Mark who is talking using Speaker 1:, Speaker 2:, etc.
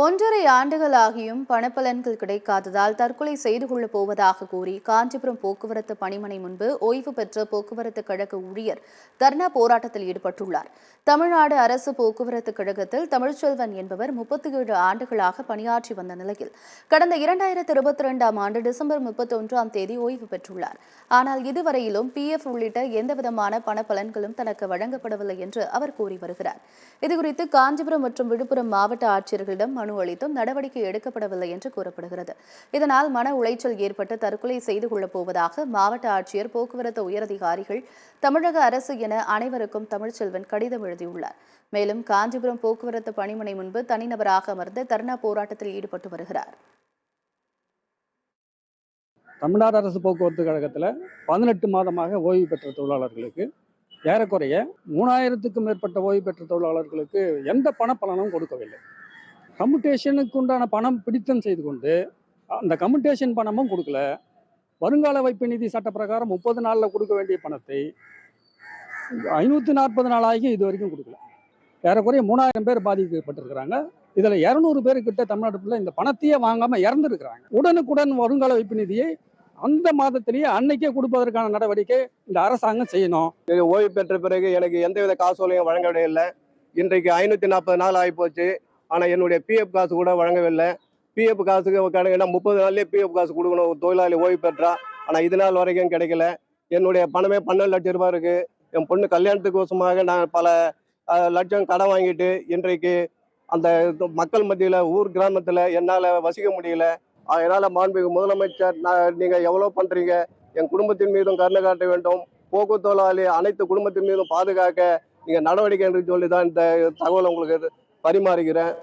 Speaker 1: 1.5 ஆண்டுகளாகியும் பணப்பலன்கள் கிடைக்காததால் தற்கொலை செய்து கொள்ளப் போவதாக கூறி காஞ்சிபுரம் போக்குவரத்து பணிமனை முன்பு ஓய்வு பெற்ற போக்குவரத்து கழக ஊழியர் தர்ணா போராட்டத்தில் ஈடுபட்டுள்ளார். தமிழ்நாடு அரசு போக்குவரத்து கழகத்தில் தமிழ்ச்செல்வன் என்பவர் 37 ஆண்டுகளாக பணியாற்றி வந்த நிலையில் கடந்த 2022ஆம் ஆண்டு டிசம்பர் 31ஆம் தேதி ஓய்வு பெற்றுள்ளார். ஆனால் இதுவரையிலும் PF உள்ளிட்ட எந்தவிதமான பணப்பலன்களும் தனக்கு வழங்கப்படவில்லை என்று அவர் கூறி வருகிறார். இதுகுறித்து காஞ்சிபுரம் மற்றும் விழுப்புரம் மாவட்ட ஆட்சியர்களிடம் மனு அளித்தும் நடவடிக்கை எடுக்கப்படவில்லை என்று கூறப்படுகிறது. இதனால் மன உளைச்சல் ஏற்பட்டு தற்கொலை செய்து கொள்ளப் போவதாக மாவட்ட ஆட்சியர், போக்குவரத்து உயரதிகாரிகள், தமிழக அரசு என அனைவருக்கும் தமிழ்ச்செல்வன் கடிதம் எழுதியுள்ளார். மேலும் காஞ்சிபுரம் போக்குவரத்து பணிமனை முன்பு தனிநபராக அமர்ந்து தர்ணா போராட்டத்தில் ஈடுபட்டு வருகிறார்.
Speaker 2: தமிழ்நாடு அரசு போக்குவரத்து கழகத்தில் 18 மாதமாக ஓய்வு பெற்ற தொழிலாளர்களுக்கு ஏறக்குறைய 3000க்கும் மேற்பட்ட ஓய்வு பெற்ற தொழிலாளர்களுக்கு எந்த பணப்பலனும் கொடுக்கவில்லை. கம்யூட்டேஷனுக்கு உண்டான பணம் பிடித்தம் செய்து கொண்டு அந்த கம்யூட்டேஷன் பணமும் கொடுக்கல. வருங்கால வைப்பு நிதி சட்ட பிரகாரம் 30 நாளில் கொடுக்க வேண்டிய பணத்தை 540 நாள் ஆகி இது வரைக்கும் கொடுக்கல. ஏறக்குறைய 3000 பேர் பாதிக்கப்பட்டிருக்கிறாங்க. இதில் 200 பேருக்கிட்ட தமிழ்நாட்டுல இந்த பணத்தையே வாங்காமல் இறந்துருக்கிறாங்க. உடனுக்குடன் வருங்கால வைப்பு நிதியை அந்த மாதத்திலேயே அன்னைக்கே கொடுப்பதற்கான நடவடிக்கை இந்த அரசாங்கம் செய்யணும்.
Speaker 3: ஓய்வு பெற்ற பிறகு எனக்கு எந்தவித காசோலையும் வழங்கவில்லை. இன்றைக்கு 540 நாள் ஆகிப்போச்சு. ஆனால் என்னுடைய PF காசு கூட வழங்கவில்லை. PF காசுக்கு 30 நாள்லேயே PF காசு கொடுக்கணும் ஒரு தொழிலாளி ஓய்வு பெற்றா. ஆனால் இது நாள் வரைக்கும் கிடைக்கல. என்னுடைய பணமே 12 லட்சம் ரூபாய் இருக்குது. என் பொண்ணு கல்யாணத்துக்கோசமாக நான் பல லட்சம் கடன் வாங்கிட்டு இன்றைக்கு அந்த மக்கள் மத்தியில் ஊர் கிராமத்தில் என்னால் வசிக்க முடியல. அதனால் மாண்புமிகு முதலமைச்சர், நீங்கள் எவ்வளோ பண்ணுறீங்க, என் குடும்பத்தின் மீதும் கருணை காட்ட வேண்டும். போக்குவரத்து தொழிலாளி அனைத்து குடும்பத்தின் மீதும் பாதுகாக்க நீங்கள் நடவடிக்கை என்று சொல்லி தான் இந்த தகவலை உங்களுக்கு பரிமாறுகிறேன்.